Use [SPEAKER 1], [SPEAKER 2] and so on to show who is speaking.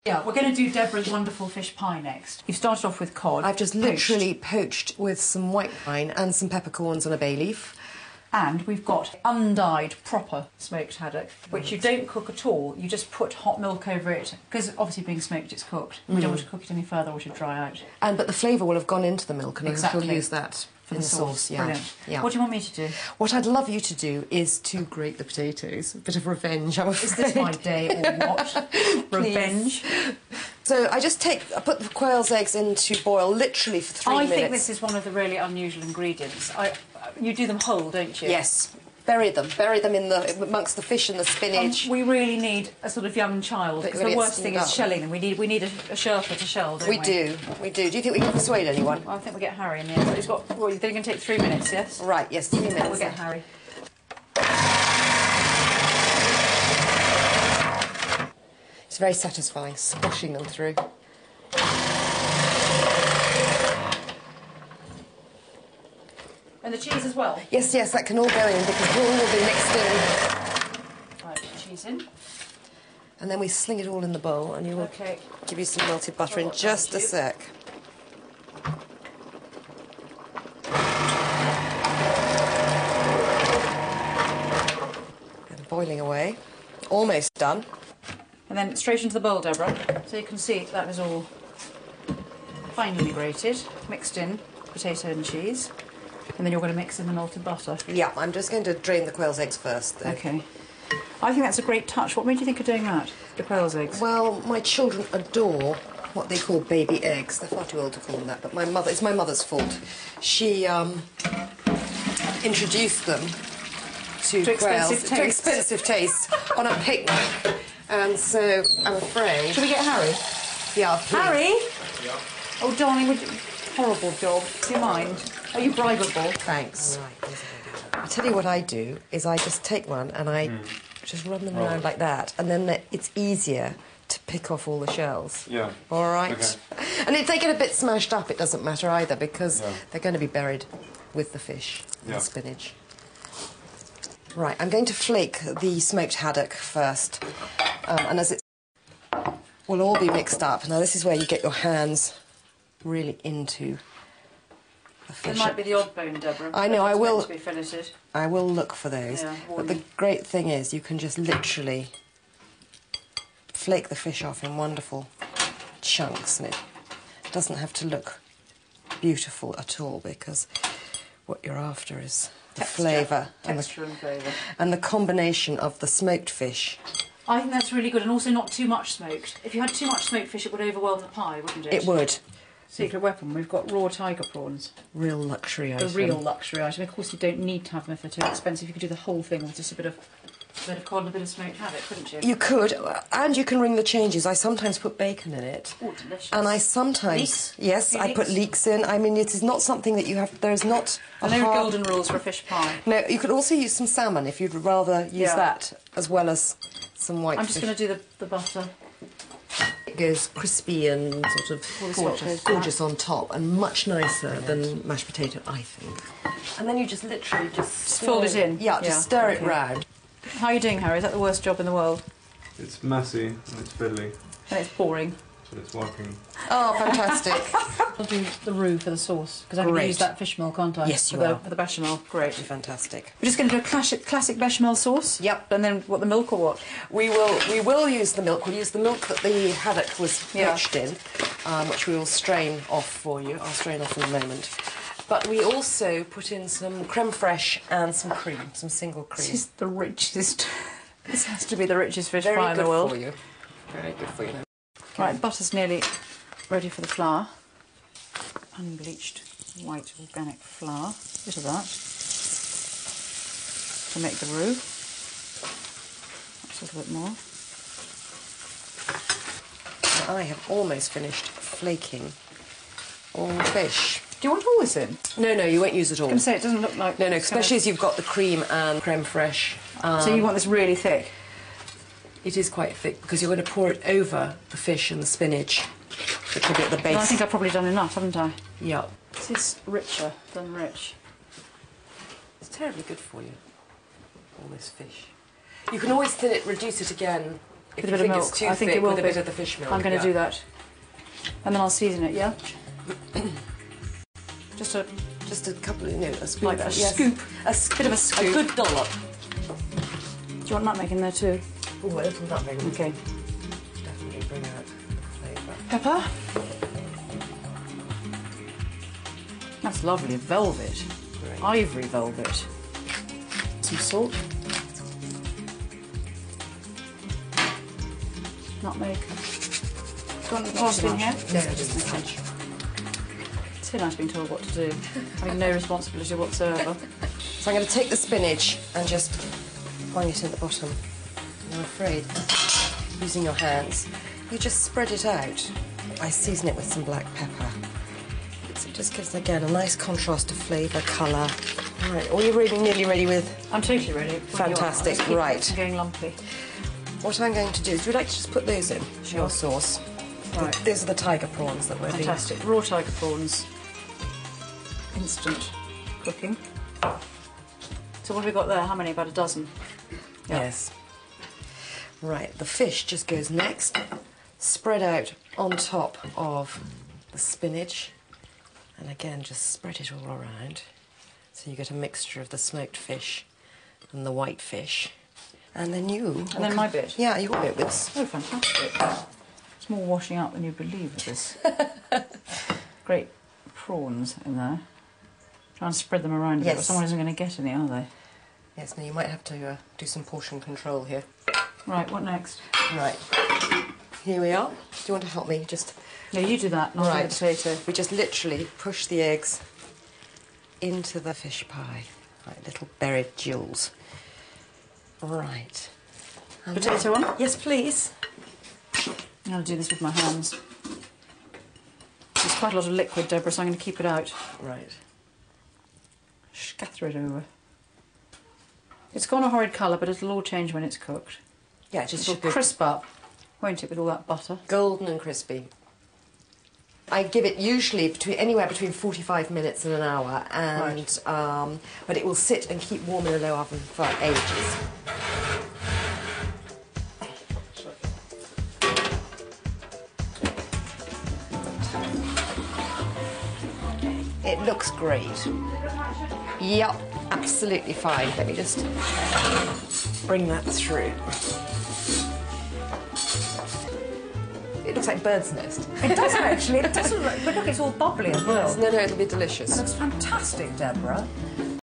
[SPEAKER 1] Yeah, we're going to do Deborah's wonderful fish pie next. You've started off with cod.
[SPEAKER 2] I've just literally poached with some white wine and some peppercorns on a bay leaf.
[SPEAKER 1] And we've got undyed, proper smoked haddock, which you don't cook at all. You just put hot milk over it, because obviously being smoked, it's cooked. We don't want to cook it any further or to dry out.
[SPEAKER 2] But the flavour will have gone into the milk, and
[SPEAKER 1] exactly.
[SPEAKER 2] we'll use that
[SPEAKER 1] for
[SPEAKER 2] in
[SPEAKER 1] the sauce.
[SPEAKER 2] Yeah.
[SPEAKER 1] Brilliant.
[SPEAKER 2] Yeah.
[SPEAKER 1] What do you want me to do?
[SPEAKER 2] What I'd love you to do is to grate the potatoes. A bit of revenge, I'm afraid.
[SPEAKER 1] Is this my day or what? Revenge?
[SPEAKER 2] So I put the quail's eggs in to boil literally for 3 minutes.
[SPEAKER 1] I think this is one of the really unusual ingredients. You do them whole, don't you?
[SPEAKER 2] Yes. Bury them in amongst the fish and the spinach.
[SPEAKER 1] We really need a sort of young child, because the worst thing is shelling them. We need a Sherpa to shell, don't we?
[SPEAKER 2] We do. Do you think we can persuade anyone?
[SPEAKER 1] Well, I think we'll get Harry in the end. He's got. Well, you're going to take 3 minutes, yes?
[SPEAKER 2] Right. Yes, 3 minutes.
[SPEAKER 1] We'll get Harry.
[SPEAKER 2] It's very satisfying, squashing them through.
[SPEAKER 1] And the cheese as well?
[SPEAKER 2] Yes, that can all go in, because it all will be mixed in.
[SPEAKER 1] Right, cheese in.
[SPEAKER 2] And then we sling it all in the bowl, and you'll give you some melted butter in just a sec. And boiling away. Almost done.
[SPEAKER 1] And then straight into the bowl, Deborah. So you can see that is all finely grated, mixed in, potato and cheese. And then you're going to mix in the melted butter.
[SPEAKER 2] Yeah, I'm just going to drain the quail's eggs first, though.
[SPEAKER 1] OK. I think that's a great touch. What made you think of doing that, the quail's eggs?
[SPEAKER 2] Well, my children adore what they call baby eggs. They're far too old to call them that, but it's my mother's fault. She introduced them to quails to expensive tastes on a picnic. And so, I'm afraid...
[SPEAKER 1] Shall we get Harry?
[SPEAKER 2] Yeah, please.
[SPEAKER 1] Harry?
[SPEAKER 3] Yeah.
[SPEAKER 1] Oh, darling, horrible job. Do you mind? Are you bribable?
[SPEAKER 2] Thanks. Right. I'll tell you what I do, is I just take one and I just run them around like that, and then it's easier to pick off all the shells.
[SPEAKER 3] Yeah.
[SPEAKER 2] All right?
[SPEAKER 3] Okay.
[SPEAKER 2] And if they get a bit smashed up, it doesn't matter either, because they're going to be buried with the fish and the spinach. Right, I'm going to flake the smoked haddock first, and as it will all be mixed up. Now, this is where you get your hands really into the fish.
[SPEAKER 1] It might be the odd bone, Deborah.
[SPEAKER 2] I know, I will.
[SPEAKER 1] It's meant to be filleted.
[SPEAKER 2] I will look for those.
[SPEAKER 1] Yeah,
[SPEAKER 2] but the great thing is, you can just literally flake the fish off in wonderful chunks, and it doesn't have to look beautiful at all, because what you're after is the flavour and
[SPEAKER 1] flavour.
[SPEAKER 2] And the combination of the smoked fish.
[SPEAKER 1] I think that's really good, and also not too much smoked. If you had too much smoked fish, it would overwhelm the pie, wouldn't it?
[SPEAKER 2] It would.
[SPEAKER 1] Secret weapon, we've got raw tiger prawns.
[SPEAKER 2] Real luxury item.
[SPEAKER 1] A real luxury item. Of course, you don't need to have them if they're too expensive. You could do the whole thing with just a bit of cod and a bit of smoked haddock, couldn't you?
[SPEAKER 2] You could, and you can ring the changes. I sometimes put bacon in it.
[SPEAKER 1] Oh, delicious.
[SPEAKER 2] And I sometimes...
[SPEAKER 1] Leeks?
[SPEAKER 2] Yes, I put leeks in. I mean, it is not something that you have... There's not a
[SPEAKER 1] no
[SPEAKER 2] hard...
[SPEAKER 1] golden rules for a fish pie.
[SPEAKER 2] No, you could also use some salmon if you'd rather use that, as well as some white
[SPEAKER 1] I'm just
[SPEAKER 2] fish.
[SPEAKER 1] going to do the butter.
[SPEAKER 2] It goes crispy and sort of gorgeous on top, and much nicer than mashed potato, I think. And then you just literally just
[SPEAKER 1] fold it in?
[SPEAKER 2] Yeah, just stir it round.
[SPEAKER 1] How are you doing, Harry? Is that the worst job in the world?
[SPEAKER 3] It's messy and it's fiddly.
[SPEAKER 1] And it's boring.
[SPEAKER 3] But it's working.
[SPEAKER 2] Oh, fantastic.
[SPEAKER 1] I'll do the roux for the sauce, because I can use that fish milk, can't I?
[SPEAKER 2] Yes, you
[SPEAKER 1] will. For the bechamel. Great.
[SPEAKER 2] Fantastic.
[SPEAKER 1] We're just going to do a classic bechamel sauce?
[SPEAKER 2] Yep.
[SPEAKER 1] And then what, the milk or what?
[SPEAKER 2] We will use the milk. We'll use the milk that the haddock was poached in, which we will strain off for you. I'll strain off in a moment. But we also put in some creme fraiche and some cream, some single cream.
[SPEAKER 1] This is the richest. This has to be the richest fish pie in the world.
[SPEAKER 2] Very good for you. Very good for you.
[SPEAKER 1] Right, butter's nearly ready for the flour. Unbleached white organic flour. A bit of that. To make the roux. That's a little bit more.
[SPEAKER 2] I have almost finished flaking all the fish.
[SPEAKER 1] Do you want all this in?
[SPEAKER 2] No, you won't use it all.
[SPEAKER 1] I was going to say, it doesn't look like...
[SPEAKER 2] No, especially as you've got the cream and creme fraiche.
[SPEAKER 1] So you want this really thick?
[SPEAKER 2] It is quite thick, because you're going to pour it over the fish and the spinach, which will be at the base.
[SPEAKER 1] Well, I think I've probably done enough, haven't I?
[SPEAKER 2] Yeah.
[SPEAKER 1] This is richer than rich.
[SPEAKER 2] It's terribly good for you, all this fish. You can always thin it, reduce it again If
[SPEAKER 1] with
[SPEAKER 2] you
[SPEAKER 1] a bit of
[SPEAKER 2] think
[SPEAKER 1] milk.
[SPEAKER 2] it's too
[SPEAKER 1] I think
[SPEAKER 2] thick,
[SPEAKER 1] it will
[SPEAKER 2] with a
[SPEAKER 1] be.
[SPEAKER 2] bit of the fish milk.
[SPEAKER 1] I'm going to
[SPEAKER 2] yeah.
[SPEAKER 1] do that. And then I'll season it, yeah? Just a
[SPEAKER 2] Just a couple of, a spoon.
[SPEAKER 1] Like a
[SPEAKER 2] yes.
[SPEAKER 1] scoop.
[SPEAKER 2] Bit of a
[SPEAKER 1] scoop.
[SPEAKER 2] A good dollop.
[SPEAKER 1] Do you want nutmeg in there too?
[SPEAKER 2] Oh, a little nutmeg.
[SPEAKER 1] Okay.
[SPEAKER 2] Definitely bring out flavour.
[SPEAKER 1] Pepper. That's lovely. Velvet.
[SPEAKER 2] Great.
[SPEAKER 1] Ivory velvet. Some salt. Nutmeg. Do you want the rest in here?
[SPEAKER 2] No, just a pinch.
[SPEAKER 1] It's so nice being told what to do. Having no responsibility whatsoever.
[SPEAKER 2] So I'm going to take the spinach and just bung it in the bottom. And I'm afraid, using your hands, you just spread it out. I season it with some black pepper. So it just gives, again, a nice contrast of flavour, colour. All right, are you really nearly ready with?
[SPEAKER 1] I'm totally ready.
[SPEAKER 2] Fantastic,
[SPEAKER 1] Keep
[SPEAKER 2] right.
[SPEAKER 1] it getting lumpy.
[SPEAKER 2] What I'm going to do is, would you like to just put those in your sauce?
[SPEAKER 1] Right.
[SPEAKER 2] Those are the tiger prawns that we're doing.
[SPEAKER 1] Fantastic. Raw tiger prawns. Instant cooking. So what have we got there? How many? About a dozen? Yeah.
[SPEAKER 2] Yes. Right, the fish just goes next, spread out on top of the spinach, and again just spread it all around. So you get a mixture of the smoked fish and the white fish. And then you...
[SPEAKER 1] And then my bit?
[SPEAKER 2] Yeah, your bit with...
[SPEAKER 1] Oh, fantastic. It's more washing up than you believe with this. Great prawns in there. Try and spread them around a bit,
[SPEAKER 2] Yes.
[SPEAKER 1] but someone isn't going to get any, are they?
[SPEAKER 2] Yes, now you might have to do some portion control here.
[SPEAKER 1] Right, what next?
[SPEAKER 2] Right, here we are. Do you want to help me? Just...
[SPEAKER 1] Yeah, you do that, and I'll do the potato.
[SPEAKER 2] We just literally push the eggs into the fish pie, like little buried jewels. Right. And
[SPEAKER 1] Potato
[SPEAKER 2] then-
[SPEAKER 1] one?
[SPEAKER 2] Yes, please.
[SPEAKER 1] I'm going to do this with my hands. There's quite a lot of liquid, Deborah, so I'm going to keep it out.
[SPEAKER 2] Right.
[SPEAKER 1] Scatter it over. It's gone a horrid colour, but it'll all change when it's cooked.
[SPEAKER 2] Yeah, just
[SPEAKER 1] It'll crisp up, won't it, with all that butter?
[SPEAKER 2] golden and crispy. I give it usually anywhere between 45 minutes and an hour, and but it will sit and keep warm in a low oven for ages. It looks great. Yep, absolutely fine. Let me just bring that through. It looks like bird's nest.
[SPEAKER 1] It does actually. It doesn't look, but look, it's all bubbly as well.
[SPEAKER 2] No, it'll be delicious.
[SPEAKER 1] It looks fantastic, Deborah.